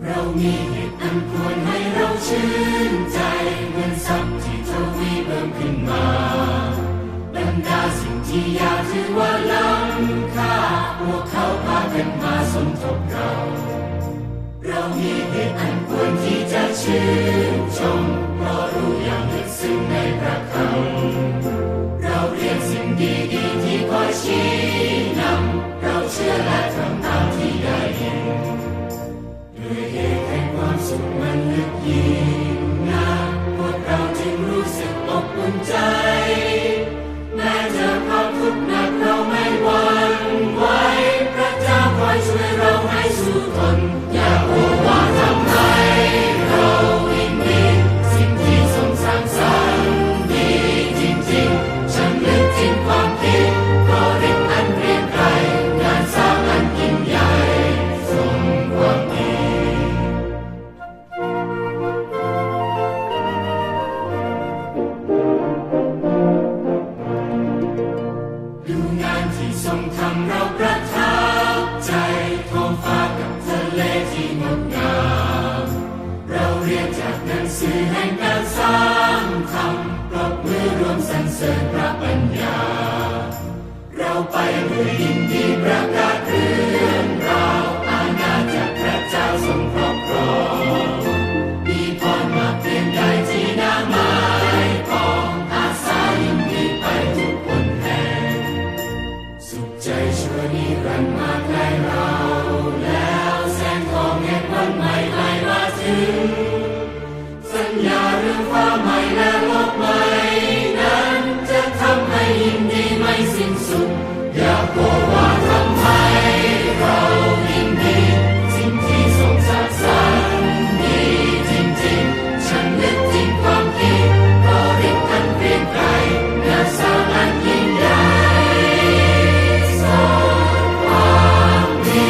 เรามีเหตุอันควรให้เราชื่นใจเหมือนทรัพย์ที่ทวีเพิ่มขึ้นมาบรรดาสิ่งที่อยากถือว่าล้ำค่าพวกเขาพากันมาสมทบเรามีเหตุอันควรที่จะชื่นชมเพราะรู้อย่างลึกซึ้งในพระคำเราเรียนสิ่งดีๆที่คอยชี้นำเราเชื่อและทำตามที่ได้เห็นด้วยเหตุแห่งความสุขมันลึกยิ่งนักพวกเราจึงรู้สึกอบอุ่นใจแม้เจอความทุกข์หนักเราไม่หวั่นไหวพระเจ้าคอยช่วยเราให้สู้ทนอย่าโอ้ว่าทำให้เรายิ่งดีสิ่งที่ทรงสร้างสรรค์ดีจริงๆช่างลึกถึงความคิดเพราะฤทธิ์อันเรียงไกลงานสร้างอันยิ่งใหญ่ทรงความดีดูงานที่ทรงทำเราประทับใจท้องฟ้ากับทะเลที่งดงามเราเรียนจากหนังสือแห่งการสร้างธรรมปรบมือรวมสรรเสริญพระปัญญาเราไปด้วยยินดีประกาศเรื่องราวอาณาจักรพระเจ้าทรงครอบครองมีพรมาเปลี่ยนใดที่น่าหมายปองอาสายินดีไปทุกคนแห่งสุขใจชั่วนิรันดร์มาใกล้เราแล้วแสงทองแห่งวันใหม่ใกล้มาถึงสัญญาเรื่องฟ้าใหม่และโลกใหม่นั้นจะทำให้ยินดีไม่สิ้นสุดอย่ากลัวว่าทำให้เรายินดีสิ่งที่ทรงสร้างสรรค์ดีจริงๆฉันนึกถึงความคิดเพราะฤทธิ์อันเปลี่ยนไกลงานสร้างอันยิ่งใหญ่ทรงความดี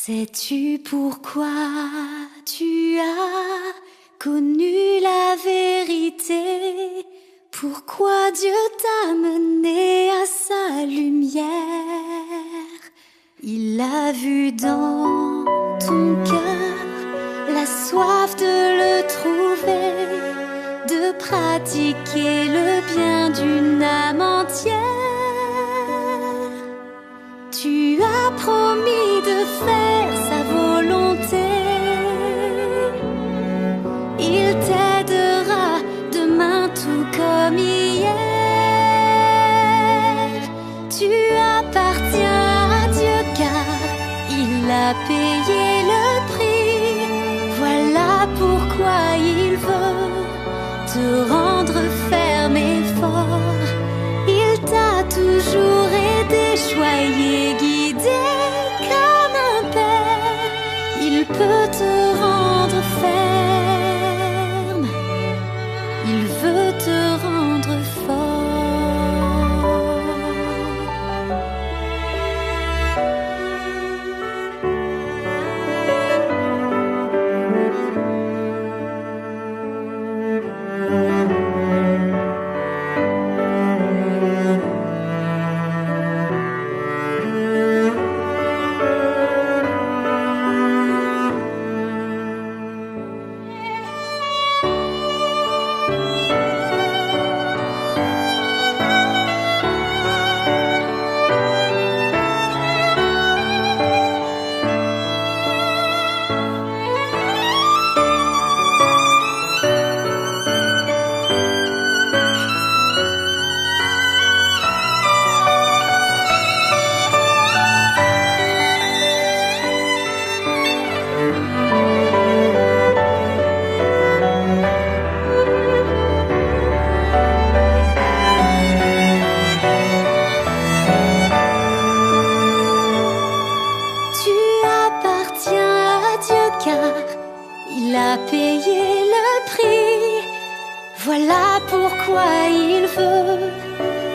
Sais-tu pourquoi tu as connu la vérité? Pourquoi Dieu t'a mené à sa lumière? Il a vu dans ton cœur la soif de le trouver, de pratiquer le bien d'une âme entière. Tu as promis de faire sa volonté. Il t'aidera demain tout comme hier. Tu appartiens à Dieu car il a payé le prix. Voilà pourquoi il veut te rendre ferme et fort. Il t'a toujours aidé, choyé, guidé comme un père. Il peut te rendre ferme. Il veut te rendre fort. Il a payé le prix. Voilà pourquoi il veut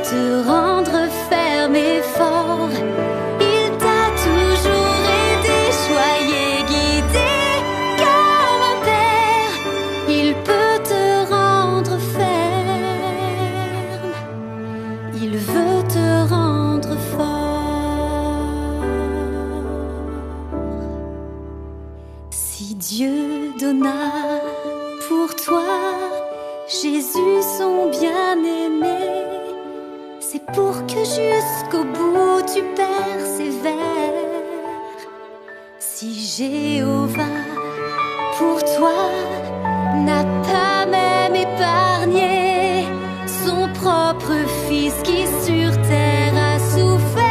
te rendre ferme et fort. Il t'a toujours aidé, choyé, guidé. Si Dieu donna pour toi Jésus son bien-aimé, c'est pour que jusqu'au bout tu persévères. Si Jéhovah pour toi n'a pas même épargné son propre fils qui sur terre a souffert,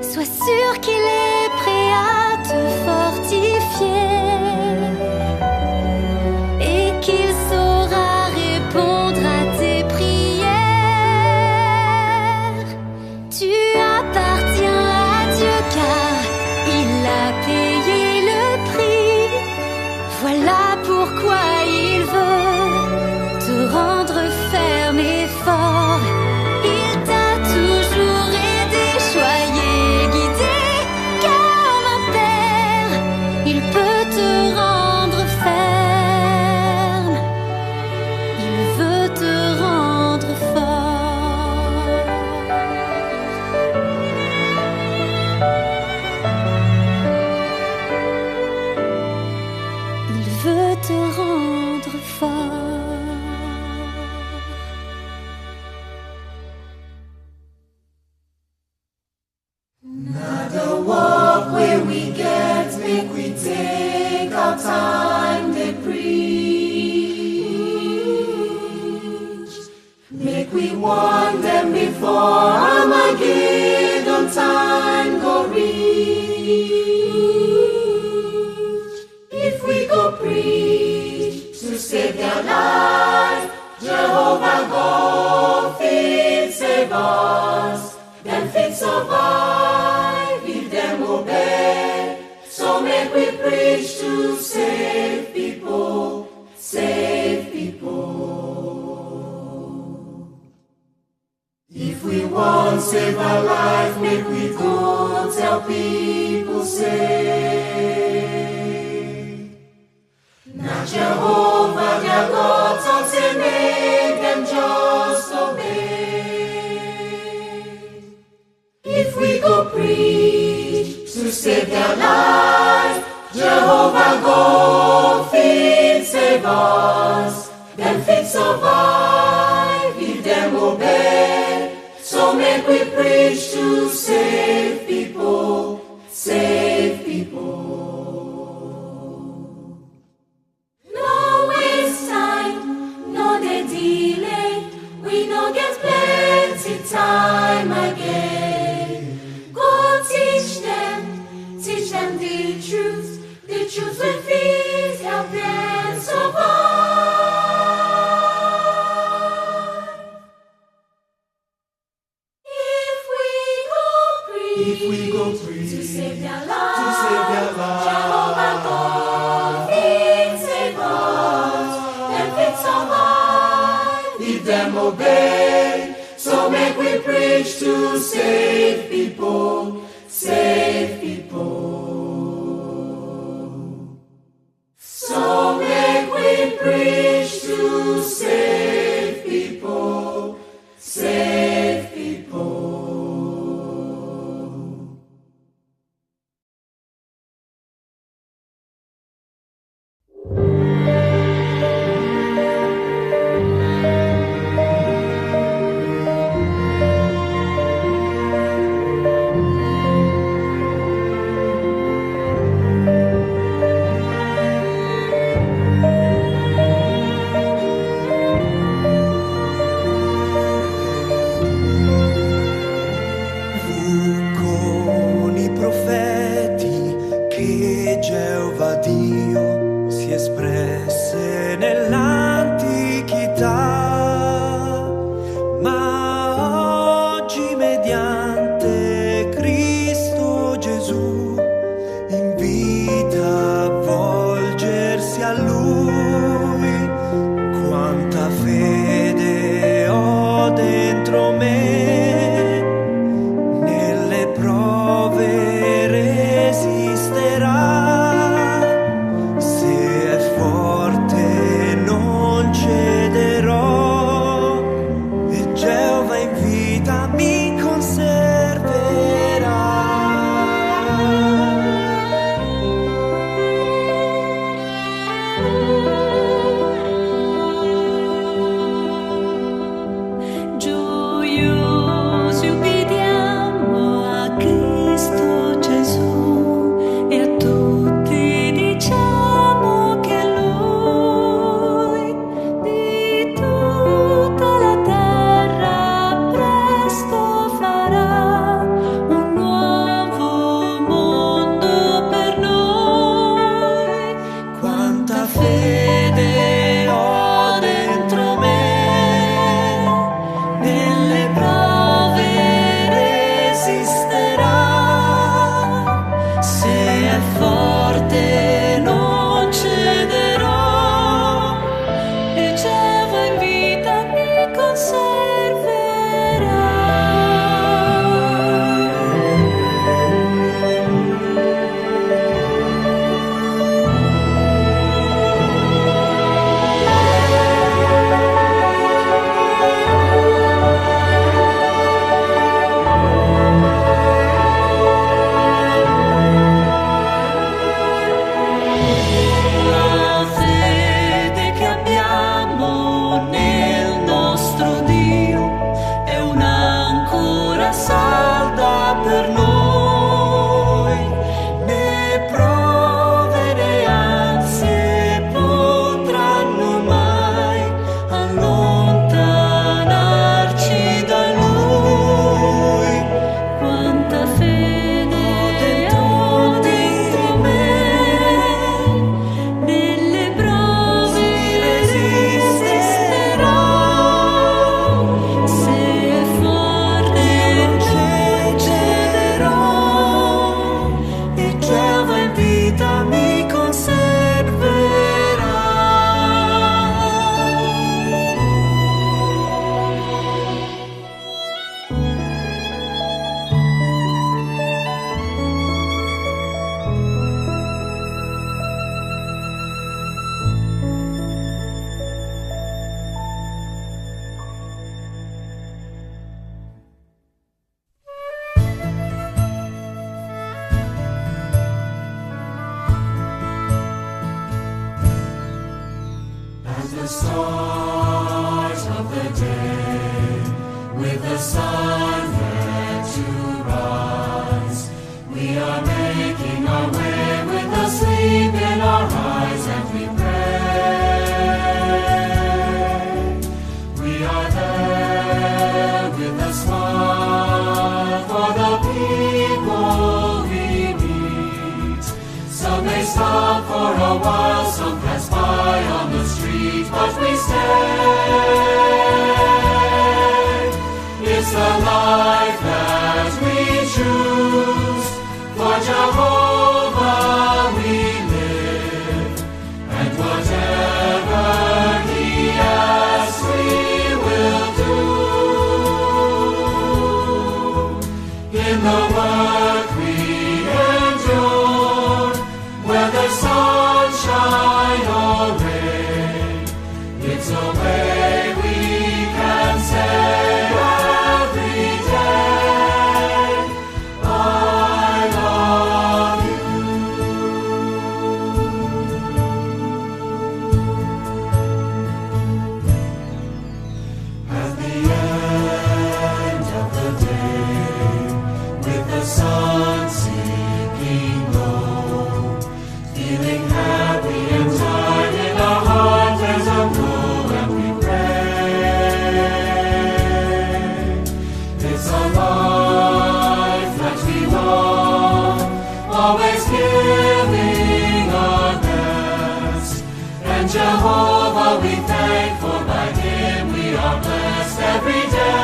sois sûr qu'il est prêt à te fortifier et qu'il saura répondre à tes prières. Tu appartiens à Dieu car il a payé le prix. Voilà pourquoi il veut te rendre ferme et fort. Il t'a toujours aidé, choyé, guidé comme un père. Il peut te rendre ferme. Il veut te rendre fort. Il veut te rendre fort. Not a walk where we get, make we take our time to preach. Make we warn them before Armageddon time go reach. If we go preach to save their life, Jehovah go fit save us. Them fit survive if them obey. So make we preach to save people, save people. If we want save our life, make we go tell people say, now Jehovah their God talk say make them just obey. If we go preach to save their life, Jehovah go fit save us. Them fit survive if them obey. So make we preach to save people, save people. No waste time, no dey delay. We no get plenty time again. Go teach them the truth will fit help them survive. If we go preach to save their lives, Jehovah God fit save us. Them fit survive if them obey. So make we preach to save people, save people. So make we preach to save people, save people. the stars of the day, with the sun yet to rise, we are making our way with the sleep in our eyes, and we pray. We are there with a smile for the people we meet. Some may stop for a while, some pass by on the street, but we stay. It's the life that we choose. For Jehovah we live, and whatever He asks we will do. In the work we endure, whether sunshine or rain, it's a way we can say every day, I love you. At the end of the day, with the sun sinking low, feeling happy and tired in our heart, there's a glow, and we pray. It's a life that we want, always giving our best. And Jehovah we thank, for by Him we are blessed every day.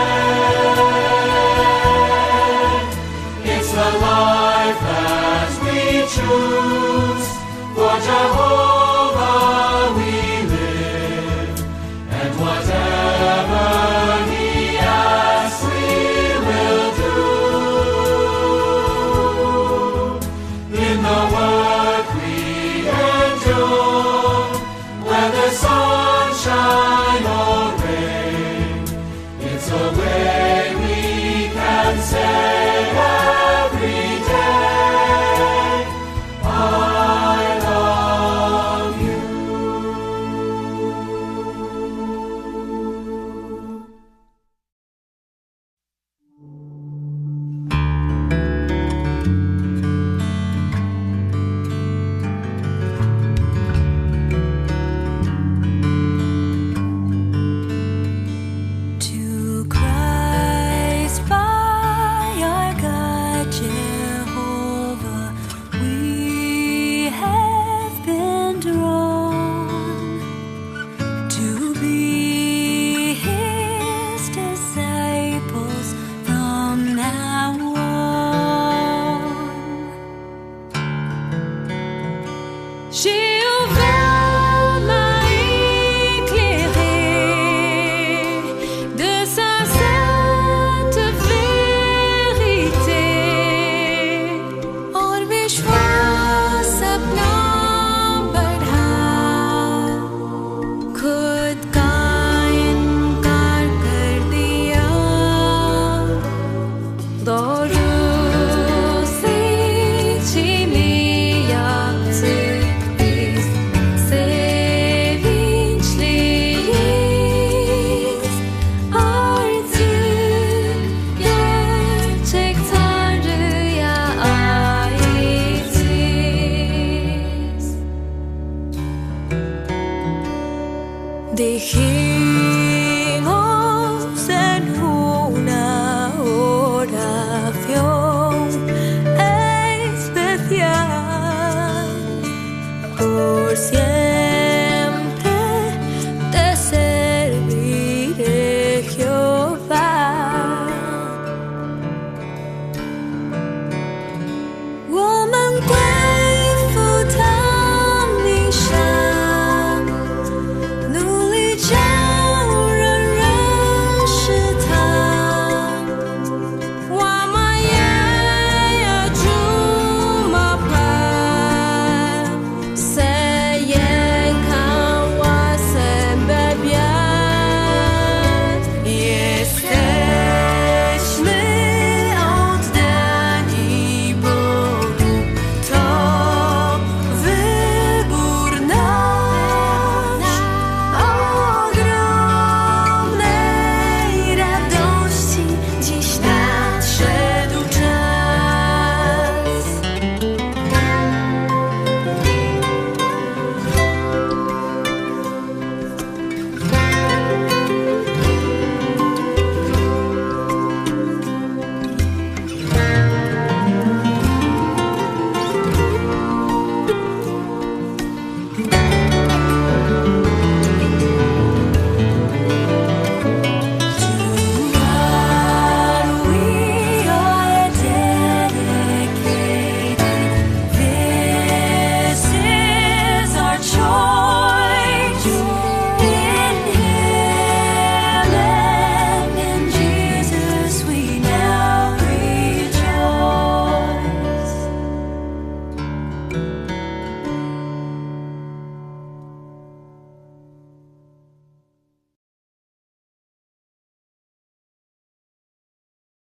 It's the life that we choose. For Jehovah we live, and whatever He asks we will do. In the work we endure, whether sunshine or rain, it's a way we can say every day, I love you. To Christ by our God Jehovah we have been drawn, to be His disciples from now on. Jéhovah éclairé de sa sainte vérité, और विश्वास अपना बढ़ा, खुद का इनकार कर दिया, doğru seçimi yaptık biz, sevinçliyiz, artık gerçek Tanrı'ya aitiz. Dejé